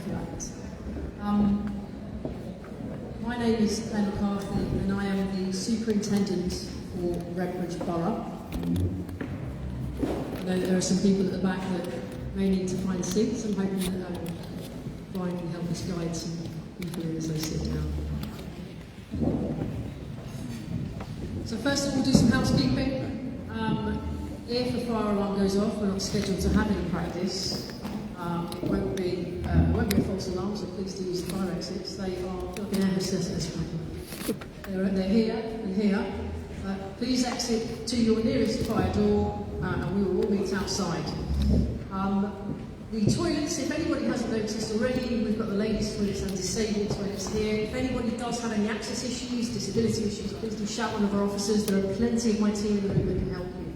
for that. My name is Claire McCarthy and I am the Superintendent for Redbridge Borough. I know that there are some people at the back that may need to find seats. I'm hoping that Brian can help us guide some people in as they sit down. So first of all, we'll do some housekeeping. If a fire alarm goes off, we're not scheduled to have any practice. It won't be a false alarm, so please do use the fire exits. They are they're here and here. Please exit to your nearest fire door, and we will all meet outside. The toilets, if anybody hasn't noticed already, we've got the ladies' toilets and disabled toilets here. If anybody does have any access issues, disability issues, please do shout one of our officers. There are plenty of my team in the room that can help you.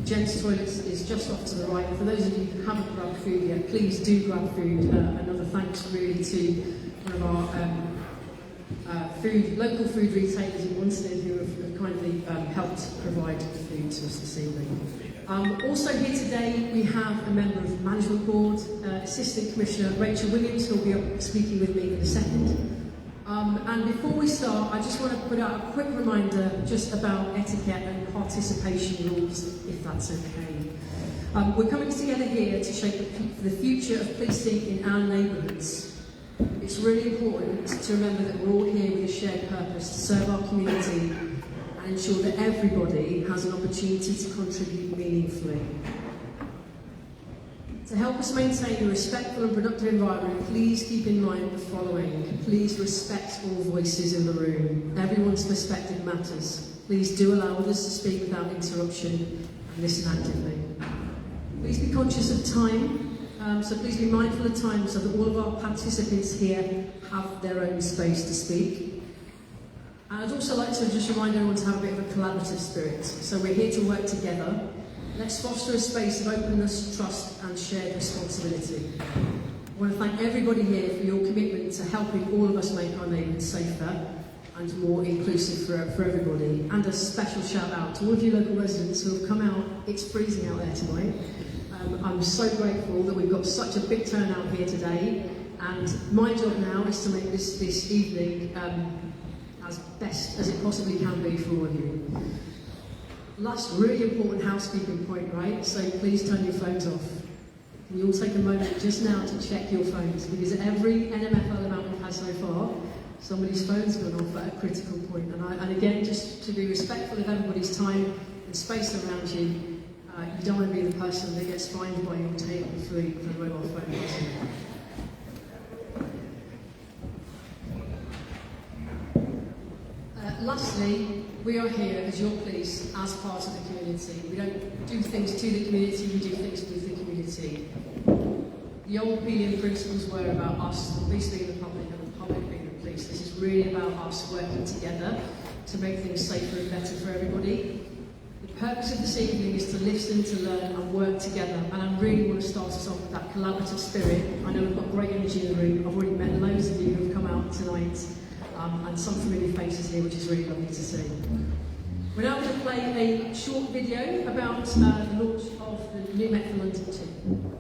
Gents' toilets is just off to the right. For those of you who haven't grabbed food yet, please do grab food. Another thanks really to one of our local food retailers in Wanstead who have kindly helped provide the food to us this evening. Also here today we have a member of the Management Board, Assistant Commissioner Rachel Williams, who will be up speaking with me in a second. And before we start, I just want to put out a quick reminder just about etiquette and participation rules, if that's okay. We're coming together here to shape the future of policing in our neighbourhoods. It's really important to remember that we're all here with a shared purpose to serve our community and ensure that everybody has an opportunity to contribute meaningfully. To help us maintain a respectful and productive environment, please keep in mind the following. Please respect all voices in the room. Everyone's perspective matters. Please do allow others to speak without interruption and listen actively. Please be conscious of time, so please be mindful of time so that all of our participants here have their own space to speak. And I'd also like to just remind everyone to have a bit of a collaborative spirit. So we're here to work together. Let's foster a space of openness, trust and shared responsibility. I want to thank everybody here for your commitment to helping all of us make our neighbourhoods safer and more inclusive for everybody. And a special shout out to all of you local residents who have come out. It's freezing out there tonight. I'm so grateful that we've got such a big turnout here today. And my job now is to make this evening as best as it possibly can be for all of you. Last really important housekeeping point, right? So please turn your phones off. Can you all take a moment just now to check your phones? Because every NMFL event we've had so far, somebody's phone's gone off at a critical point. And again, just to be respectful of everybody's time and space around you, you don't want to be the person that gets fined by your table for the mobile phone. Lastly, we are here as your police, as part of the community. We don't do things to the community, we do things with the community. The old Pelian principles were about us, the police being the public and the public being the police. This is really about us working together to make things safer and better for everybody. The purpose of this evening is to listen, to learn and work together. And I really want to start us off with that collaborative spirit. I know we've got great energy in the room. I've already met loads of you who have come out tonight. And some familiar faces here, which is really lovely to see. We're now going to play a short video about the launch of the new Metro London 2.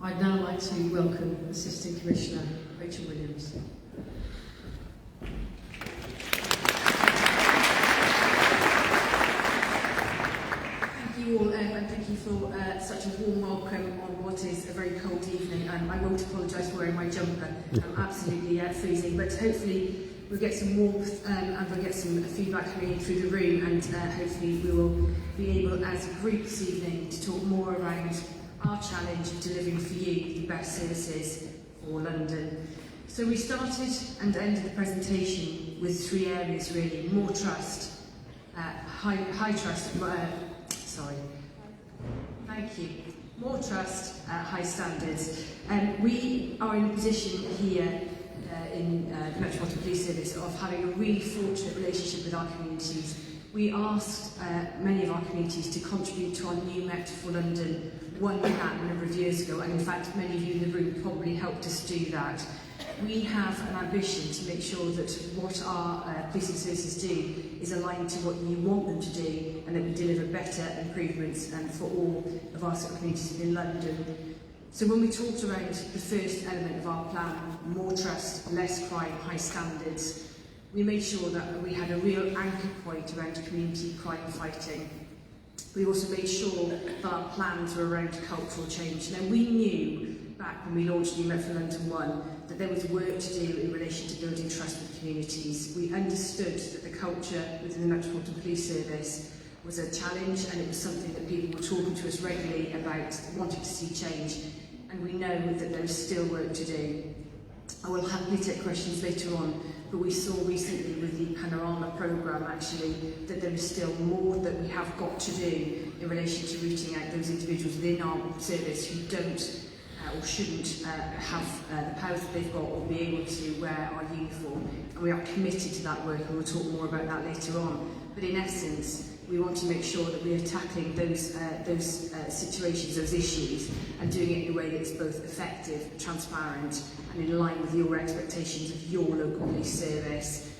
I'd now like to welcome Assistant Commissioner Rachel Williams. Thank you all, and thank you for such a warm welcome on what is a very cold evening. I won't apologise for wearing my jumper. I'm absolutely freezing, but hopefully we'll get some warmth and we'll get some feedback coming in through the room, and hopefully we will be able as a group this evening to talk more around our challenge of delivering for you the best services for London. So we started and ended the presentation with three areas really: more trust, high trust, thank you, more trust, high standards. We are in a position here in the Metropolitan Police Service of having a really fortunate relationship with our communities. We asked many of our communities to contribute to our new Met for London One plan a number of years ago, and in fact many of you in the room probably helped us do that. We have an ambition to make sure that what our policing services do is aligned to what you want them to do, and that we deliver better improvements for all of our communities in London. So when we talked around the first element of our plan, more trust, less crime, high standards, we made sure that we had a real anchor point around community crime fighting. We also made sure that our plans were around cultural change. Now, we knew back when we launched New Met for London 1 that there was work to do in relation to building trust with communities. We understood that the culture within the Metropolitan Police Service was a challenge, and it was something that people were talking to us regularly about, wanting to see change, and we know that there is still work to do. I will happily take questions later on, but we saw recently with the Panorama programme actually that there is still more that we have got to do in relation to rooting out those individuals within our service who don't or shouldn't have the powers that they've got or be able to wear our uniform. And we are committed to that work, and we'll talk more about that later on. But in essence, we want to make sure that we are tackling those situations, those issues, and doing it in a way that is both effective, transparent, and in line with your expectations of your local police service.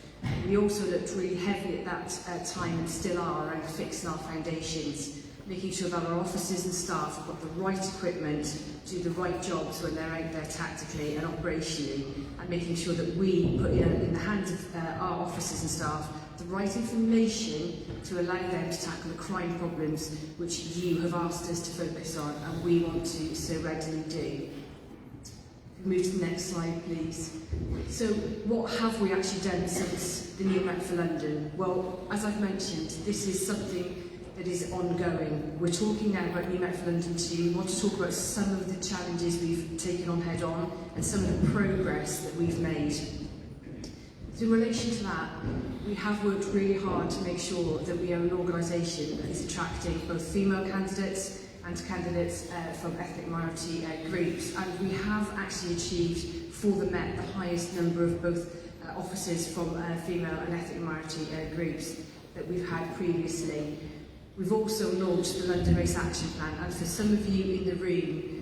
We also looked really heavily at that time, and still are, around fixing our foundations, making sure that our officers and staff have got the right equipment, do the right jobs when they're out there tactically and operationally, and making sure that we put in the hands of our officers and staff the right information to allow them to tackle the crime problems which you have asked us to focus on, and we want to so readily do. Move to the next slide, please. So what have we actually done since the new Met for London? Well, as I've mentioned, this is something that is ongoing. We're talking now about New Met for London 2. We want to talk about some of the challenges we've taken on head on and some of the progress that we've made. So in relation to that, we have worked really hard to make sure that we are an organisation that is attracting both female candidates and candidates from ethnic minority groups. And we have actually achieved for the Met the highest number of both officers from female and ethnic minority groups that we've had previously. We've also launched the London Race Action Plan, and for some of you in the room,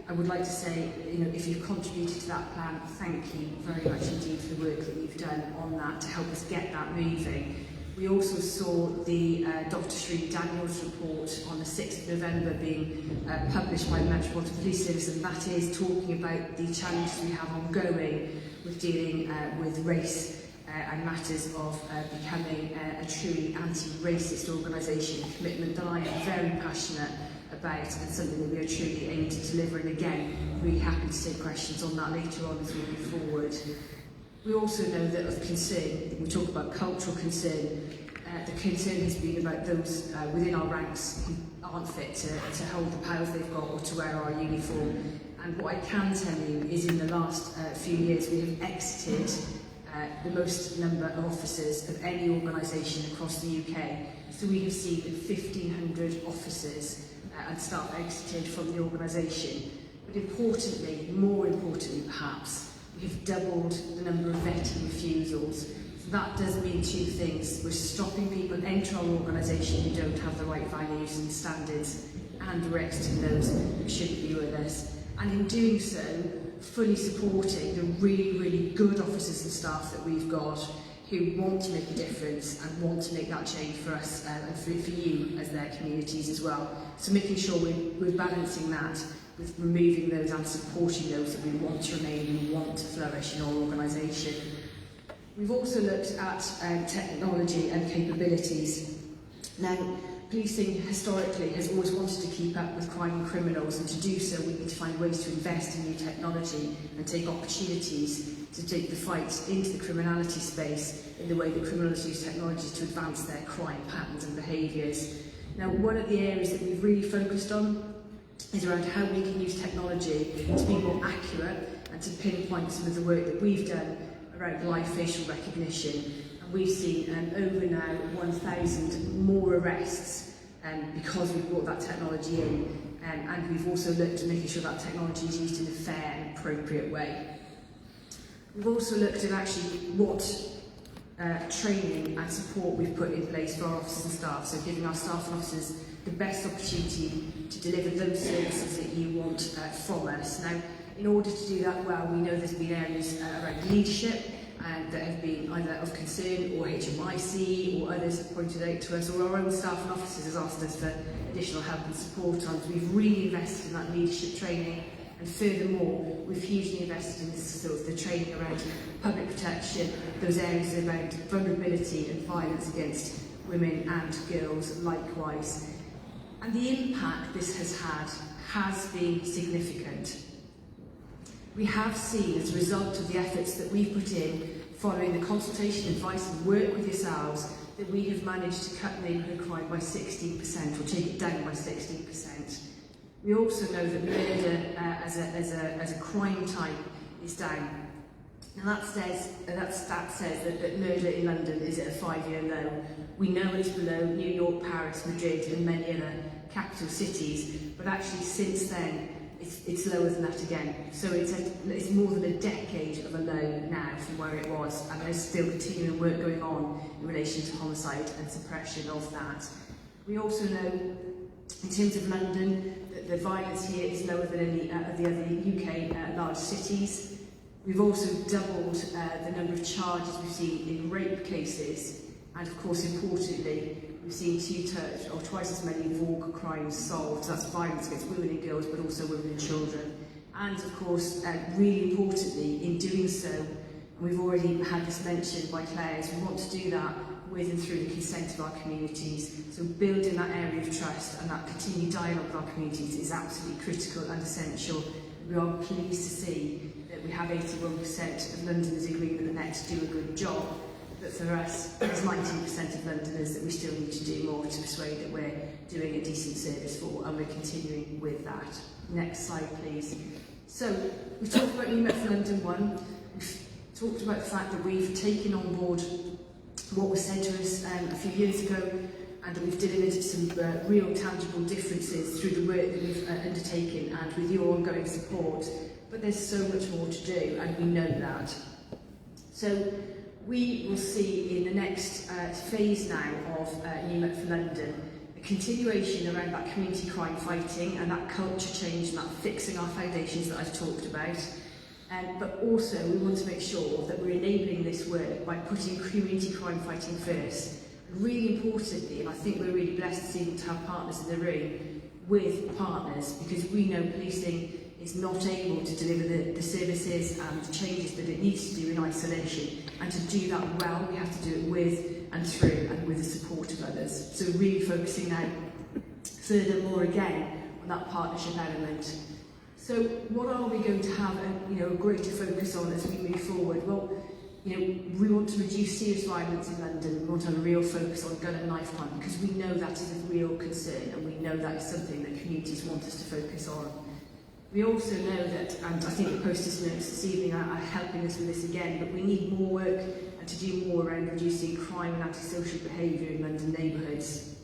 I would like to say, if you've contributed to that plan, thank you very much indeed for the work that you've done on that to help us get that moving. We also saw the Dr. Shree Daniels report on the 6th of November being published by the Metropolitan Police Service, and that is talking about the challenges we have ongoing with dealing with race and matters of becoming a truly anti-racist organisation, a commitment that I am very passionate about and something that we are truly aiming to deliver. And again, really happy to take questions on that later on as we move forward. We also know that of concern, we talk about cultural concern, the concern has been about those within our ranks who aren't fit to hold the powers they've got or to wear our uniform. And what I can tell you is in the last few years we have exited the most number of officers of any organisation across the UK. So we have seen 1,500 officers and staff exited from the organisation. But importantly, more importantly perhaps, we have doubled the number of vetting refusals. So that does mean two things. We're stopping people enter our organisation who don't have the right values and standards, and we're exiting those who shouldn't be with us. And in doing so, fully supporting the really, really good officers and staff that we've got who want to make a difference and want to make that change for us and for you as their communities as well. So making sure we're balancing that with removing those and supporting those that we want to remain and want to flourish in our organisation. We've also looked at technology and capabilities. Now, policing historically has always wanted to keep up with crime and criminals, and to do so we need to find ways to invest in new technology and take opportunities to take the fight into the criminality space in the way that criminals use technology to advance their crime patterns and behaviours. Now, one of the areas that we've really focused on is around how we can use technology to be more accurate and to pinpoint some of the work that we've done around live facial recognition. And we've seen over now 1,000 more arrests because we've brought that technology in, and we've also looked at making sure that technology is used in a fair and appropriate way. We've also looked at actually what training and support we've put in place for our officers and staff, so giving our staff and officers the best opportunity to deliver those services that you want from us. Now, in order to do that well, we know there's been areas around leadership that have been either of concern, or HMIC or others have pointed out to us, or our own staff and officers has asked us for additional help and support on. So we've really invested in that leadership training. And furthermore, we've hugely invested in sort of the training around public protection, those areas around vulnerability and violence against women and girls likewise. And the impact this has had has been significant. We have seen, as a result of the efforts that we've put in, following the consultation, advice and work with yourselves, that we have managed to cut neighbourhood crime by 16%, or take it down by 16%. We also know that murder as a crime type is down. And that stat says that murder in London is at a 5-year low. We know it's below New York, Paris, Madrid and many other capital cities, but actually since then it's lower than that again. So it's more than a decade of a low now from where it was, and there's still continuing work going on in relation to homicide and suppression of that. We also know, in terms of London, that the violence here is lower than any of the other UK large cities. We've also doubled the number of charges we've seen in rape cases, and of course, importantly, we've seen twice as many VOG crimes solved. So that's violence against women and girls, but also women and children. And of course, really importantly, in doing so, and we've already had this mentioned by Claire, we want to do that with and through the consent of our communities. So building that area of trust and that continued dialogue with our communities is absolutely critical and essential. We are pleased to see that we have 81% of Londoners agreeing that the Nets do a good job, but for us, there's 19% of Londoners that we still need to do more to persuade that we're doing a decent service for, and we're continuing with that. Next slide, please. So, we've talked about New Met for London 1. We've talked about the fact that we've taken on board what was said to us a few years ago, and that we've delivered some real tangible differences through the work that we've undertaken and with your ongoing support. But there's so much more to do, and we know that. So we will see in the next phase now of New Met for London a continuation around that community crime fighting and that culture change and that fixing our foundations that I've talked about. But also we want to make sure that we're enabling this work by putting community crime fighting first. And really importantly, and I think we're really blessed to have partners in the room with partners, because we know policing is not able to deliver the services and the changes that it needs to do in isolation. And to do that well, we have to do it with and through and with the support of others. So really focusing now furthermore again on that partnership element. So what are we going to have a greater focus on as we move forward? Well, we want to reduce serious violence in London. We want to have a real focus on gun and knife crime, because we know that is a real concern, and we know that is something that communities want us to focus on. We also know that, and I think the posters notes this evening are helping us with this again, but we need more work and to do more around reducing crime and antisocial behaviour in London neighbourhoods.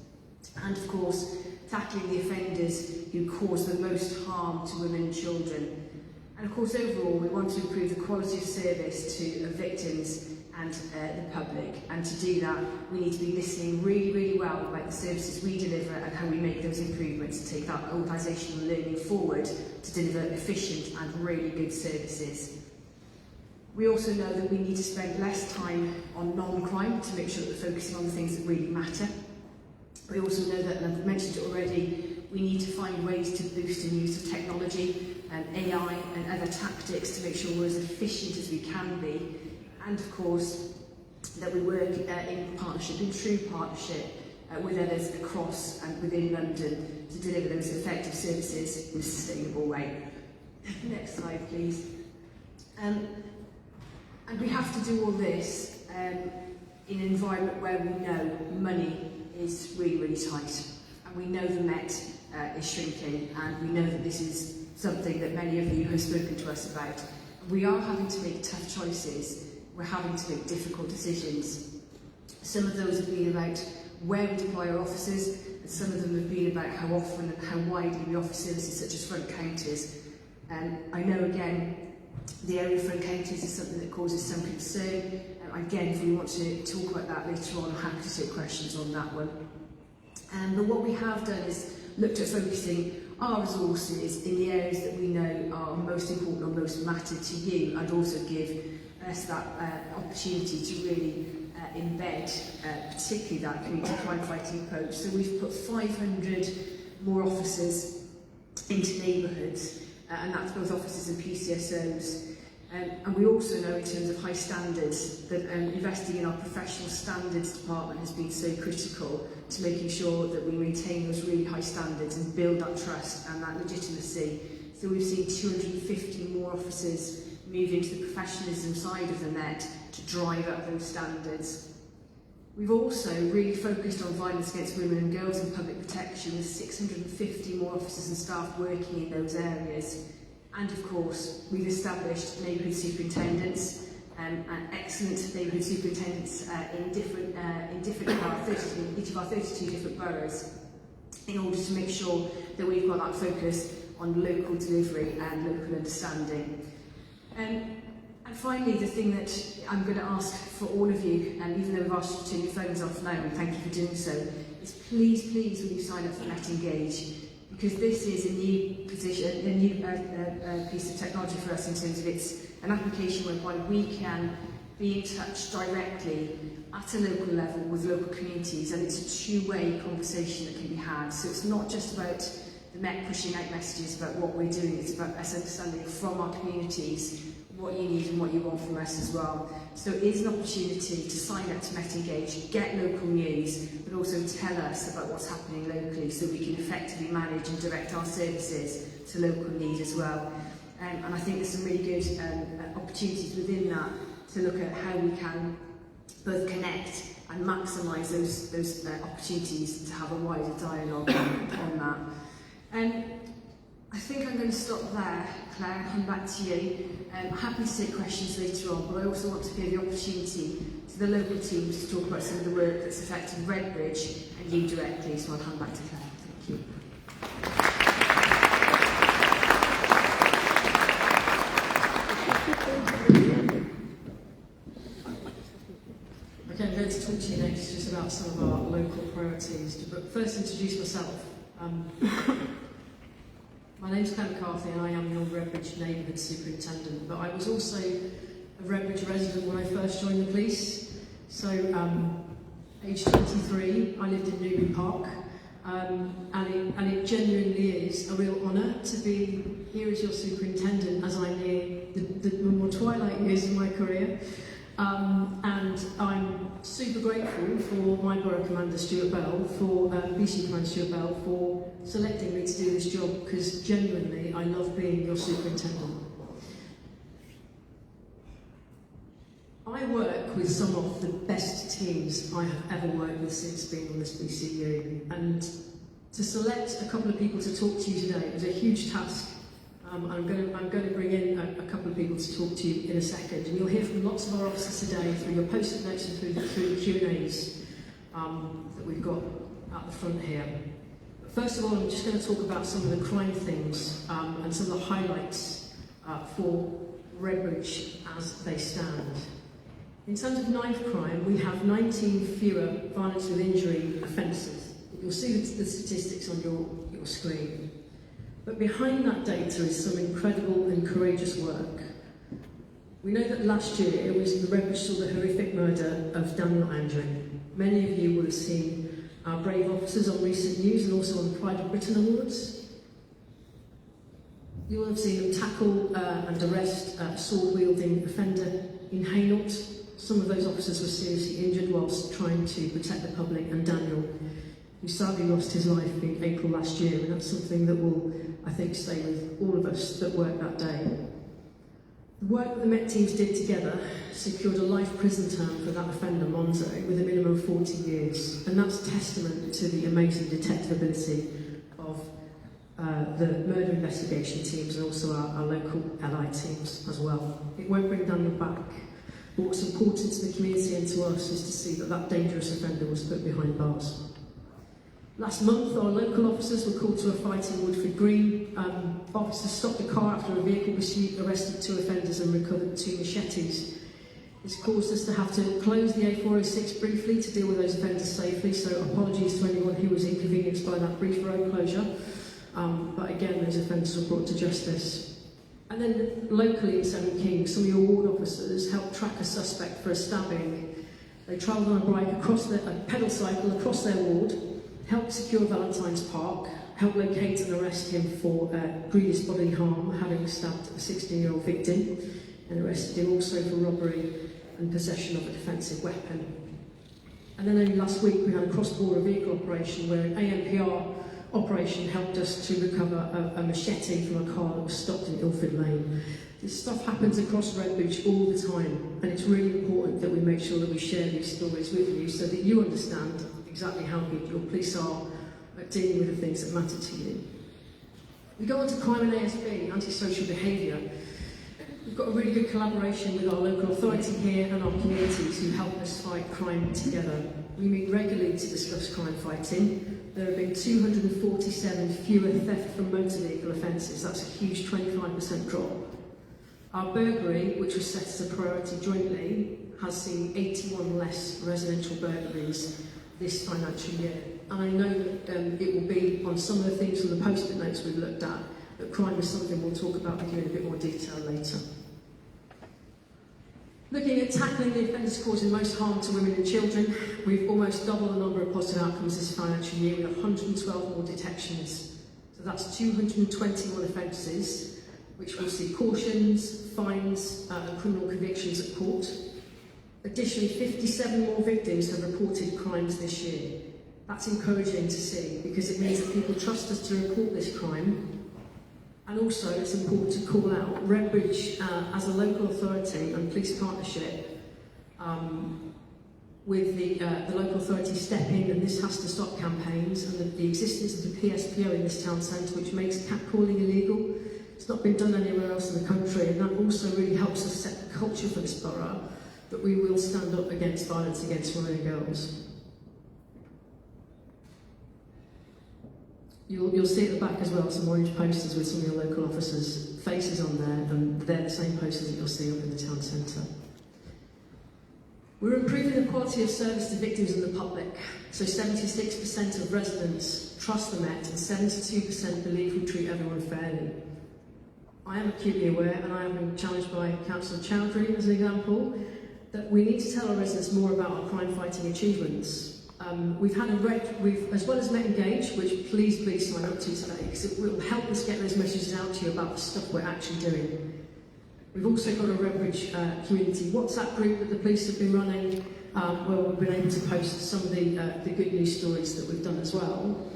And of course, tackling the offenders who cause the most harm to women and children. And of course, overall, we want to improve the quality of service to victims and the public. And to do that, we need to be listening really, really well about the services we deliver and how we make those improvements to take that organisational learning forward to deliver efficient and really good services. We also know that we need to spend less time on non-crime to make sure that we're focusing on the things that really matter. We also know that, and I've mentioned it already, we need to find ways to boost the use of technology and AI and other tactics to make sure we're as efficient as we can be. And of course, that we work in partnership, in true partnership with others across and within London to deliver those effective services in a sustainable way. Next slide, please. And we have to do all this in an environment where we know money is really, really tight. And we know the Met is shrinking, and we know that this is something that many of you have spoken to us about. We are having to make tough choices. We're having to make difficult decisions. Some of those have been about where we deploy our officers, and some of them have been about how often and how widely we offer services such as front counters. I know, again, the area of front counters is something that causes some concern. Again, if we want to talk about that later on, I'm happy to take questions on that one. But what we have done is looked at focusing our resources in the areas that we know are most important or most matter to you, and also give us that opportunity to really embed particularly that community crime fighting approach. So we've put 500 more officers into neighbourhoods, and that's both officers and PCSOs. And we also know in terms of high standards that investing in our professional standards department has been so critical to making sure that we maintain those really high standards and build that trust and that legitimacy. So we've seen 250 more officers move into the professionalism side of the Met to drive up those standards. We've also really focused on violence against women and girls in public protection, with 650 more officers and staff working in those areas. And of course, we've established neighbourhood superintendents and excellent neighbourhood superintendents in each of our 32 different boroughs, in order to make sure that we've got that focus on local delivery and local understanding. And finally, the thing that I'm going to ask for all of you, and even though we've asked you to turn your phones off now, and thank you for doing so, is please, when you sign up for Met Engage, because this is a new position, a new piece of technology for us in terms of it's an application whereby we can be in touch directly at a local level with local communities, and it's a two-way conversation that can be had. So it's not just about the Met pushing out messages about what we're doing, it's about us understanding from our communities what you need and what you want from us as well. So it is an opportunity to sign up to Met Engage, get local news, but also tell us about what's happening locally so we can effectively manage and direct our services to local need as well. And I think there's some really good opportunities within that to look at how we can both connect and maximise those opportunities to have a wider dialogue on that. I think I'm going to stop there, Claire, and come back to you. I'm happy to take questions later on, but I also want to give the opportunity to the local teams to talk about some of the work that's affecting Redbridge and you directly, so I'll hand back to Claire. Thank you. Okay, I'm going to talk to you next just about some of our local priorities, but first introduce myself. My name's Claire McCarthy and I am the old Redbridge neighbourhood superintendent, but I was also a Redbridge resident when I first joined the police. So, age 23, I lived in Newbury Park, and it genuinely is a real honour to be here as your superintendent as I near the more twilight years of my career. And I'm super grateful for my Borough Commander Stuart Bell, for BC Commander Stuart Bell, for selecting me to do this job, because genuinely I love being your superintendent. I work with some of the best teams I have ever worked with since being on this BCU, and to select a couple of people to talk to you today was a huge task. I'm going to bring in a couple of people to talk to you in a second, and you'll hear from lots of our officers today through your post-it notes and through the Q&As that we've got at the front here. But first of all, I'm just going to talk about some of the crime things and some of the highlights for Redbridge as they stand. In terms of knife crime, we have 19 fewer violence with injury offences. You'll see the statistics on your screen. But behind that data is some incredible and courageous work. We know that last year the Redbridge saw the horrific murder of Daniel Andrew. Many of you will have seen our brave officers on recent news and also on the Pride of Britain Awards. You will have seen them tackle and arrest a sword-wielding offender in Hainault. Some of those officers were seriously injured whilst trying to protect the public, and Daniel, who sadly lost his life in April last year, and that's something that will, I think, stay with all of us that worked that day. The work that the Met teams did together secured a life prison term for that offender, Monzo, with a minimum of 40 years, and that's testament to the amazing detective ability of the murder investigation teams and also our local allied teams as well. It won't bring Daniel back, but what's important to the community and to us is to see that that dangerous offender was put behind bars. Last month, our local officers were called to a fight in Woodford Green. Officers stopped the car after a vehicle pursuit, arrested 2 offenders and recovered 2 machetes. This caused us to have to close the A406 briefly to deal with those offenders safely, so apologies to anyone who was inconvenienced by that brief road closure. But again, those offenders were brought to justice. And then locally in Seven Kings, some of your ward officers helped track a suspect for a stabbing. They travelled on a bike across a pedal cycle across their ward, helped secure Valentine's Park, helped locate and arrest him for grievous bodily harm, having stabbed a 16-year-old victim, and arrested him also for robbery and possession of a defensive weapon. And then only last week we had a cross-border vehicle operation where an ANPR operation helped us to recover a machete from a car that was stopped in Ilford Lane. This stuff happens across Redbridge all the time, and it's really important that we make sure that we share these stories with you so that you understand exactly how good your police are at dealing with the things that matter to you. We go on to crime and ASB, antisocial behaviour. We've got a really good collaboration with our local authority here and our communities who help us fight crime together. We meet regularly to discuss crime fighting. There have been 247 fewer theft from motor vehicle offences. That's a huge 25% drop. Our burglary, which was set as a priority jointly, has seen 81 less residential burglaries this financial year. And I know that it will be on some of the things from the post-it notes we've looked at, that crime is something we'll talk about with you in a bit more detail later. Looking at tackling the offenders causing most harm to women and children, we've almost doubled the number of positive outcomes this financial year with 112 more detections. So that's 221 offences, which will see cautions, fines and criminal convictions at court. Additionally, 57 more victims have reported crimes this year. That's encouraging to see because it means that people trust us to report this crime. And also, it's important to call out, Redbridge, as a local authority and police partnership, with the local authority step in and this has to stop campaigns, and the existence of the PSPO in this town centre, which makes catcalling illegal. It's not been done anywhere else in the country, and that also really helps us set the culture for this borough, that we will stand up against violence against women and girls. You'll see at the back as well some orange posters with some of your local officers' faces on there, and they're the same posters that you'll see up in the town centre. We're improving the quality of service to victims and the public. So 76% of residents trust the Met and 72% believe we treat everyone fairly. I am acutely aware, and I have been challenged by Councillor Chowdhury as an example, that we need to tell our residents more about our crime-fighting achievements. We've had as well as Met Engage, which please sign up to today, because it will help us get those messages out to you about the stuff we're actually doing. We've also got a Redbridge community WhatsApp group that the police have been running, where we've been able to post some of the good news stories that we've done as well.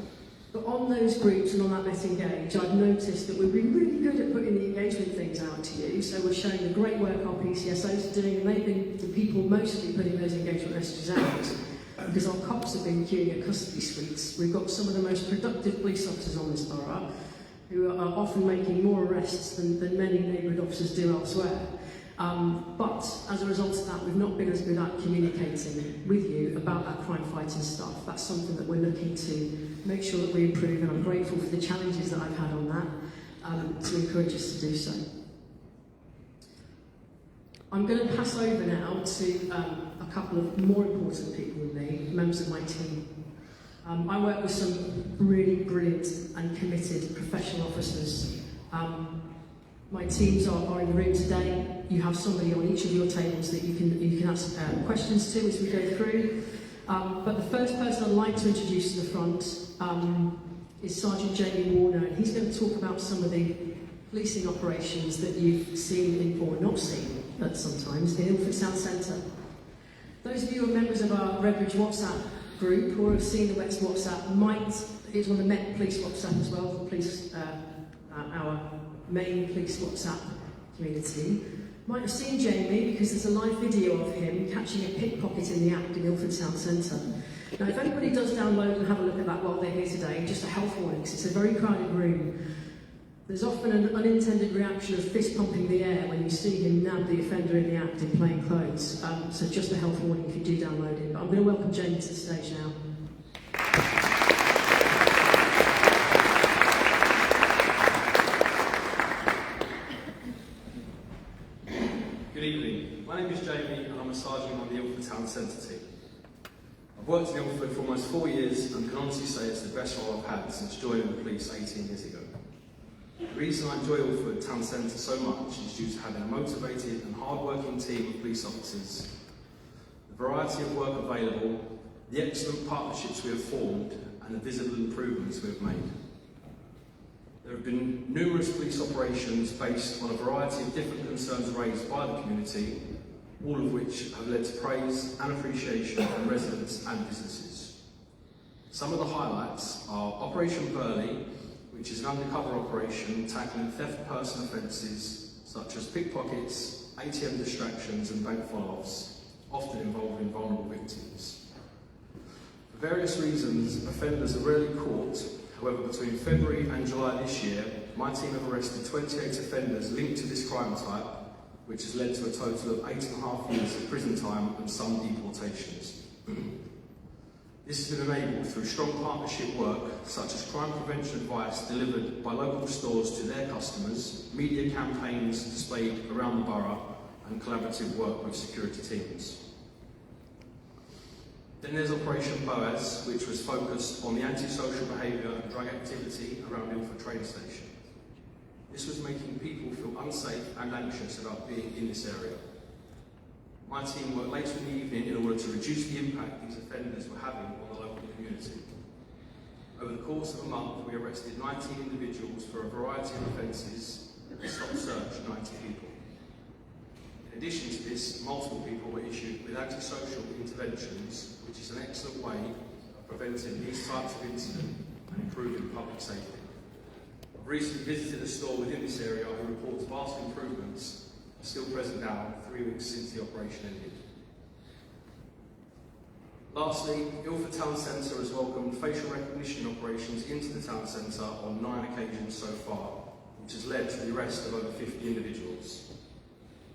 But on those groups and on that Met Engage, I've noticed that we've been really good at putting the engagement things out to you. So we're showing the great work our PCSOs are doing, and they've been the people mostly putting those engagement messages out. Because our cops have been queuing at custody suites. We've got some of the most productive police officers on this borough who are often making more arrests than many neighbourhood officers do elsewhere. But as a result of that, we've not been as good at communicating with you about that crime-fighting stuff. That's something that we're looking to make sure that we improve, and I'm grateful for the challenges that I've had on that to encourage us to do so. I'm going to pass over now to a couple of more important people than me, members of my team. I work with some really brilliant and committed professional officers. My teams are in the room today. You have somebody on each of your tables that you can ask questions to as we go through. But the first person I'd like to introduce to the front is Sergeant Jamie Warner, and he's going to talk about some of the policing operations that you've seen or not seen at sometimes in Ilford Town Centre. Those of you who are members of our Redbridge WhatsApp group or have seen the Wets WhatsApp it's on the Met Police WhatsApp as well, the police, our main police WhatsApp community. Might have seen Jamie because there's a live video of him catching a pickpocket in the act in Ilford Town Centre. Now, if anybody does download and have a look at that while they're here today, just a health warning, because it's a very crowded room. There's often an unintended reaction of fist pumping the air when you see him nab the offender in the act in plain clothes. So just a health warning if you do download it. But I'm going to welcome Jamie to the stage now. Good evening. My name is Jamie and I'm a sergeant on the Ilford Town Centre team. I've worked in Ilford for almost 4 years and can honestly say it's the best role I've had since joining the police 18 years ago. The reason I enjoy Ilford Town Centre so much is due to having a motivated and hard-working team of police officers, the variety of work available, the excellent partnerships we have formed and the visible improvements we have made. There have been numerous police operations based on a variety of different concerns raised by the community, all of which have led to praise and appreciation from residents and businesses. Some of the highlights are Operation Burley, which is an undercover operation tackling theft person offences such as pickpockets, ATM distractions and bank follow-offs, often involving vulnerable victims. For various reasons, offenders are rarely caught. However, between February and July this year, my team have arrested 28 offenders linked to this crime type, which has led to a total of 8.5 years of prison time and some deportations. This has been enabled through strong partnership work, such as crime prevention advice delivered by local stores to their customers, media campaigns displayed around the borough, and collaborative work with security teams. Then there's Operation Boroughs, which was focused on the antisocial behaviour and drug activity around Ilford train station. This was making people feel unsafe and anxious about being in this area. My team worked later in the evening in order to reduce the impact these offenders were having on the local community. Over the course of a month, we arrested 19 individuals for a variety of offences and stopped search 90 people. In addition to this, multiple people were issued with antisocial interventions, which is an excellent way of preventing these types of incidents and improving public safety. I've recently visited a store within this area who reports vast improvements are still present now, 3 weeks since the operation ended. Lastly, Ilford Town Centre has welcomed facial recognition operations into the town centre on 9 occasions so far, which has led to the arrest of over 50 individuals.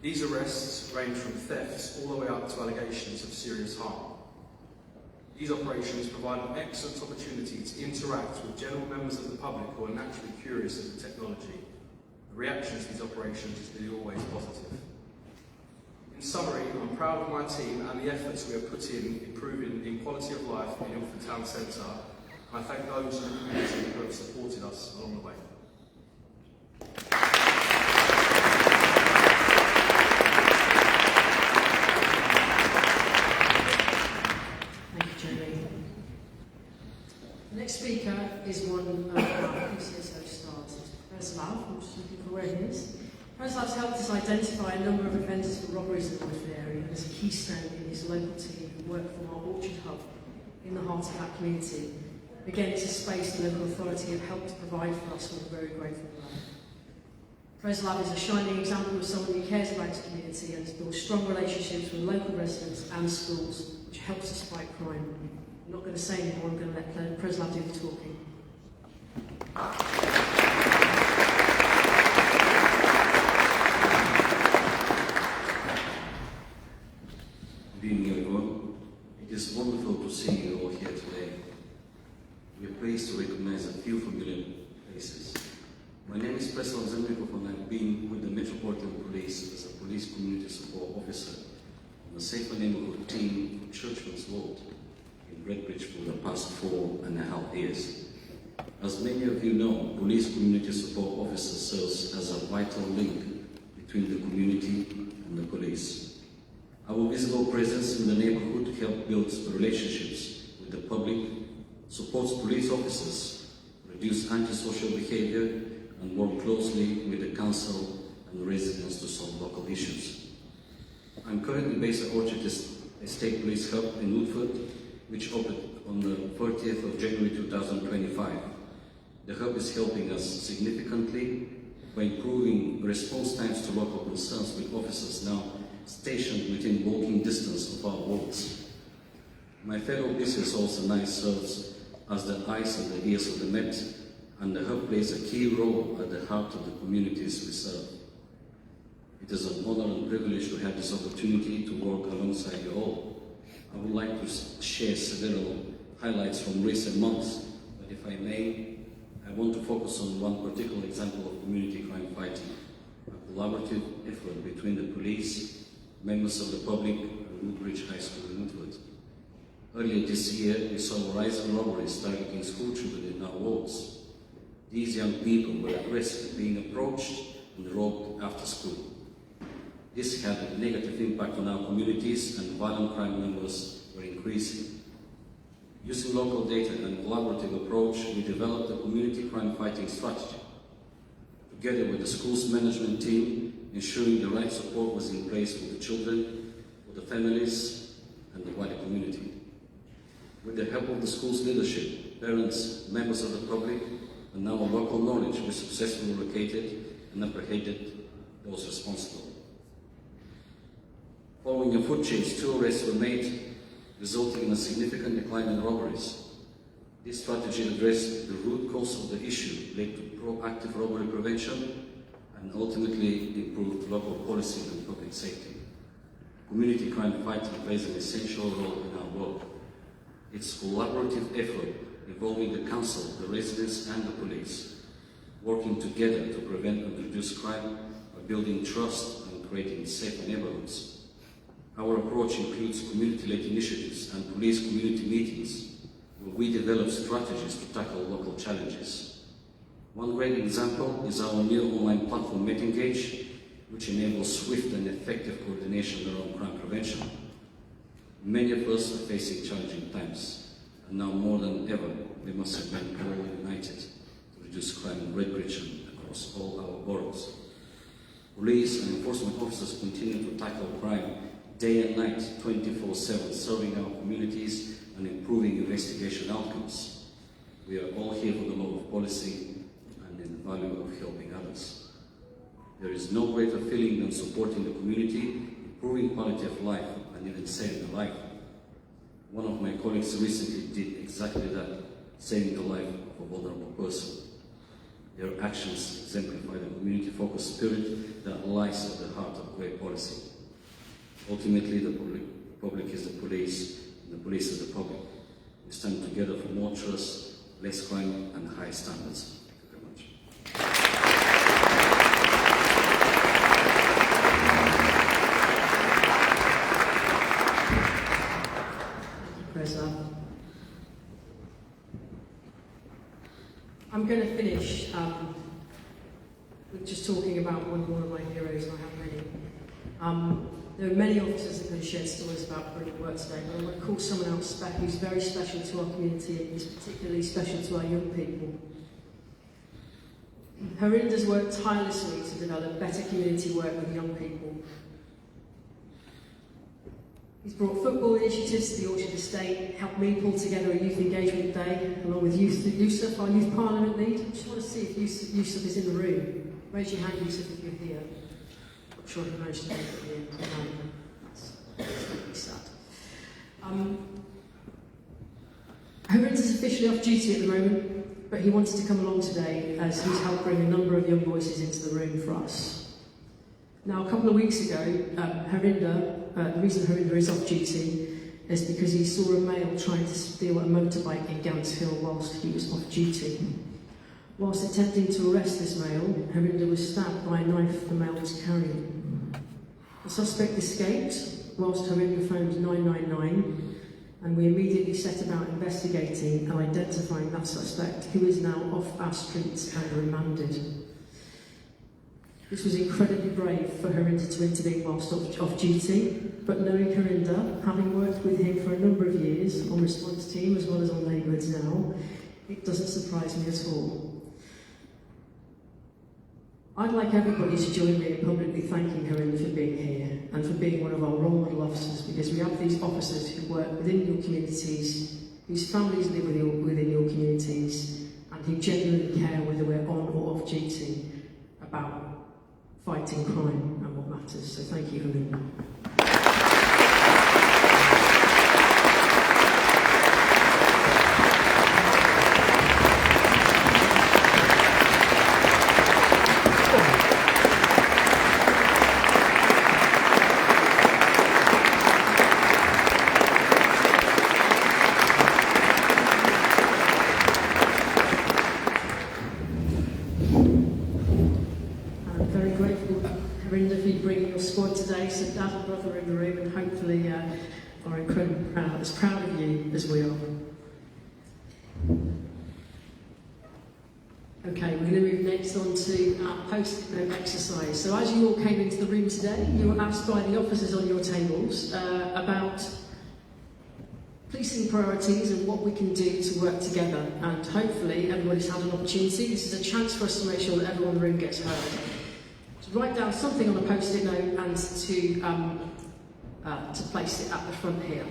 These arrests range from thefts all the way up to allegations of serious harm. These operations provide an excellent opportunity to interact with general members of the public who are naturally curious of the technology. The reaction to these operations is nearly always positive. In summary, I'm proud of my team and the efforts we have put in improving the quality of life in Ilford Town Centre, and I thank those in the community who have supported us along the way. The next speaker is one of our PCSO stars, Preslav. I'm just looking for where he is. Preslav's helped us identify a number of offenders for robberies in the Loxford area and is a keystone in his local team who work from our Orchard Hub in the heart of that community. Again, it's a space the local authority have helped to provide for us, and we're very grateful for that. Preslav is a shining example of someone who cares about his community and has built strong relationships with local residents and schools, which helps us fight crime. I'm not going to say anymore, I'm going to let Preslav do the talking. Good evening, everyone. It is wonderful to see you all here today. We are pleased to recognize a few familiar faces. My name is Preslav Zemnikov and I've been with the Metropolitan Police as a police community support officer on the Safer Neighbourhood team of Churchman's Road in Redbridge for the past 4.5 years. As many of you know, police community support officer serves as a vital link between the community and the police. Our visible presence in the neighbourhood helps build relationships with the public, supports police officers, reduce antisocial behaviour, and work closely with the council and residents to solve local issues. I'm currently based at Orchard Estate Police Hub in Woodford, which opened on the 30th of January 2025. The hub is helping us significantly by improving response times to local concerns, with officers now stationed within walking distance of our wards. My fellow business also now serves as the eyes and the ears of the Met, and the hub plays a key role at the heart of the communities we serve. It is an honour and privilege to have this opportunity to work alongside you all. I would like to share several highlights from recent months, but if I may, I want to focus on one particular example of community crime fighting, a collaborative effort between the police, members of the public, and Redbridge High School in Woodford. Earlier this year, we saw a rise in robberies targeting school children in our wards. These young people were at risk of being approached and robbed after school. This had a negative impact on our communities, and violent crime numbers were increasing. Using local data and a collaborative approach, we developed a community crime fighting strategy. Together with the school's management team, ensuring the right support was in place for the children, for the families, and the wider community. With the help of the school's leadership, parents, members of the public, and our local knowledge, we successfully located and apprehended those responsible. Following a foot chase, 2 arrests were made, resulting in a significant decline in robberies. This strategy addressed the root cause of the issue, led to proactive robbery prevention, and ultimately improved local policy and public safety. Community crime fighting plays an essential role in our work. It's a collaborative effort involving the council, the residents, and the police, working together to prevent and reduce crime by building trust and creating safer neighbourhoods. Our approach includes community-led initiatives and police community meetings, where we develop strategies to tackle local challenges. One great example is our new online platform, MetEngage, which enables swift and effective coordination around crime prevention. Many of us are facing challenging times, and now more than ever, we must remain all united to reduce crime in Redbridge and across all our boroughs. Police and enforcement officers continue to tackle crime day and night, 24/7, serving our communities and improving investigation outcomes. We are all here for the love of policy and in the value of helping others. There is no greater feeling than supporting the community, improving quality of life, and even saving a life. One of my colleagues recently did exactly that, saving the life of a vulnerable person. Their actions exemplify the community-focused spirit that lies at the heart of great policy. Ultimately, the public is the police, and the police is the public. We stand together for more trust, less crime, and high standards. Thank you very much. Presa. I'm going to finish with just talking about one of my heroes, and I have many. There are many officers that can share stories about brilliant work today, but I want to call someone else who's very special to our community and is particularly special to our young people. Harinder's worked tirelessly to develop better community work with young people. He's brought football initiatives to the Orchard Estate, helped me pull together a youth engagement day, along with Yusuf, our youth parliament lead. I just want to see if Yusuf is in the room. Raise your hand, Yusuf, if you're here. I'm sure he managed to make it at the end. That's really sad. Harinder's officially off duty at the moment, but he wanted to come along today as he's helped bring a number of young voices into the room for us. Now, a couple of weeks ago, the reason Harinder is off duty is because he saw a male trying to steal a motorbike in Gants Hill whilst he was off duty. Whilst attempting to arrest this male, Harinder was stabbed by a knife the male was carrying. The suspect escaped whilst Harinder phoned 999, and we immediately set about investigating and identifying that suspect, who is now off our streets and remanded. This was incredibly brave for Harinder to intervene whilst off duty, but knowing Harinder, having worked with him for a number of years on response team as well as on neighbourhoods now, it doesn't surprise me at all. I'd like everybody to join me in publicly thanking Harinder for being here and for being one of our role model officers, because we have these officers who work within your communities, whose families live within your communities, and who genuinely care whether we're on or off duty about fighting crime and what matters. So thank you, Harinder. So Dad and Brother are in the room, and hopefully are incredibly proud, as proud of you as we are. Okay, we're going to move next on to our post-it note exercise. So as you all came into the room today, you were asked by the officers on your tables about policing priorities and what we can do to work together. And hopefully everybody's had an opportunity. This is a chance for us to make sure that everyone in the room gets heard. To write down something on a post-it note and to place it at the front here.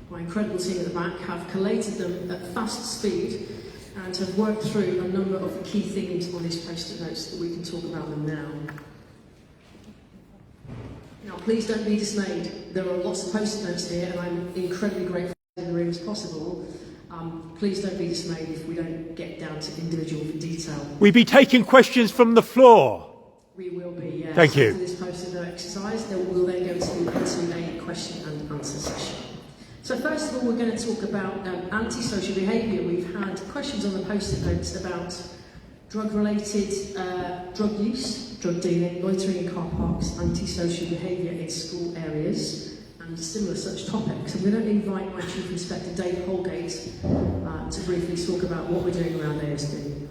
My incredible team at the back have collated them at fast speed and have worked through a number of the key themes on these post-it notes so that we can talk about them now. Now, please don't be dismayed. There are lots of post-it notes here, and I'm incredibly grateful in the room as possible. Please don't be dismayed if we don't get down to individual detail. We'll be taking questions from the floor. We will be, yes. Thank you. After this post-it note exercise, we'll then go into a question and answer session. So first of all, we're going to talk about antisocial behaviour. We've had questions on the post-it notes about drug-related drug use, drug dealing, loitering in car parks, antisocial behaviour in school areas, and similar such topics. I'm going to invite my Chief Inspector Dave Holgate to briefly talk about what we're doing around ASD.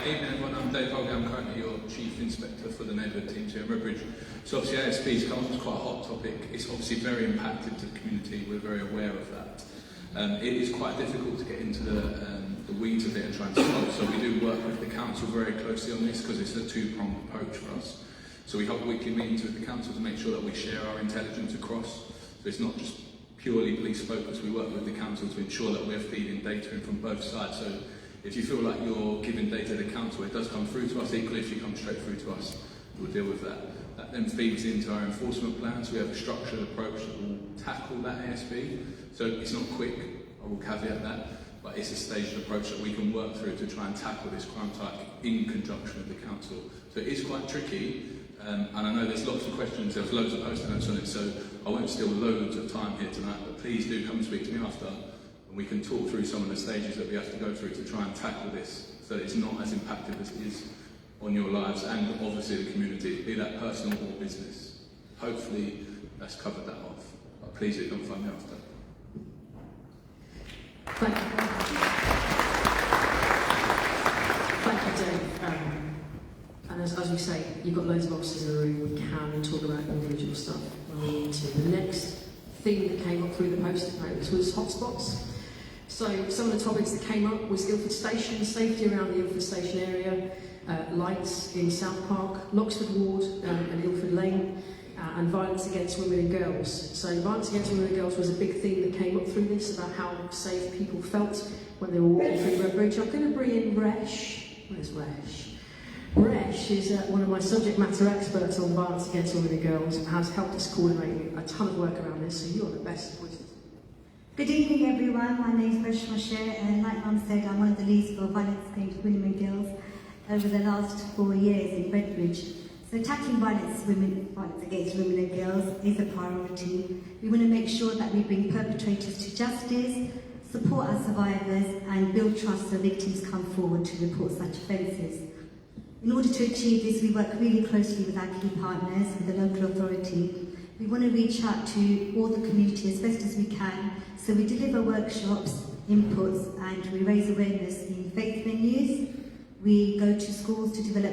Evening everyone, I'm Dave Holgate, I'm currently your Chief Inspector for the neighbourhood teams here in Redbridge. So obviously ASB has come up as quite a hot topic. It's obviously very impacted to the community, we're very aware of that. It is quite difficult to get into the weeds of it and try and solve, so we do work with the council very closely on this because it's a two-pronged approach for us. So we have weekly meetings with the council to make sure that we share our intelligence across, so it's not just purely police focused. We work with the council to ensure that we're feeding data in from both sides. So if you feel like you're giving data to the council, it does come through to us. Equally, if you come straight through to us, we'll deal with that. That then feeds into our enforcement plans. We have a structured approach that will tackle that ASB. So it's not quick, I will caveat that, but it's a staged approach that we can work through to try and tackle this crime type in conjunction with the council. So it is quite tricky, and I know there's lots of questions, there's loads of post-it notes on it, so I won't steal loads of time here tonight, but please do come speak to me after, and we can talk through some of the stages that we have to go through to try and tackle this, so that it's not as impactful as it is on your lives and obviously the community, be that personal or business. Hopefully that's covered that off, but please do come find me after. Thank you. Thank you, Dave. And as we say, you've got loads of officers in the room. We can talk about individual stuff when we need to. The next thing that came up through the post-it notes was hotspots. So some of the topics that came up was Ilford Station, safety around the Ilford Station area, lights in South Park, Loxford Ward and Ilford Lane, and violence against women and girls. So violence against women and girls was a big theme that came up through this, about how safe people felt when they were walking through Redbridge. I'm going to bring in Resh. Where's Resh? Resh is one of my subject matter experts on violence against women and girls and has helped us coordinate a ton of work around this, so you're the best voice. Good evening everyone, my name is Resh Moshe, and like Mum said, I'm one of the leads for violence against women and girls over the last 4 years in Redbridge. So tackling violence against women and girls is a priority. We want to make sure that we bring perpetrators to justice, support our survivors and build trust so victims come forward to report such offences. In order to achieve this, we work really closely with our key partners, with the local authority, We want to reach out to all the community as best as we can. So we deliver workshops, inputs, and we raise awareness in faith venues. We go to schools to deliver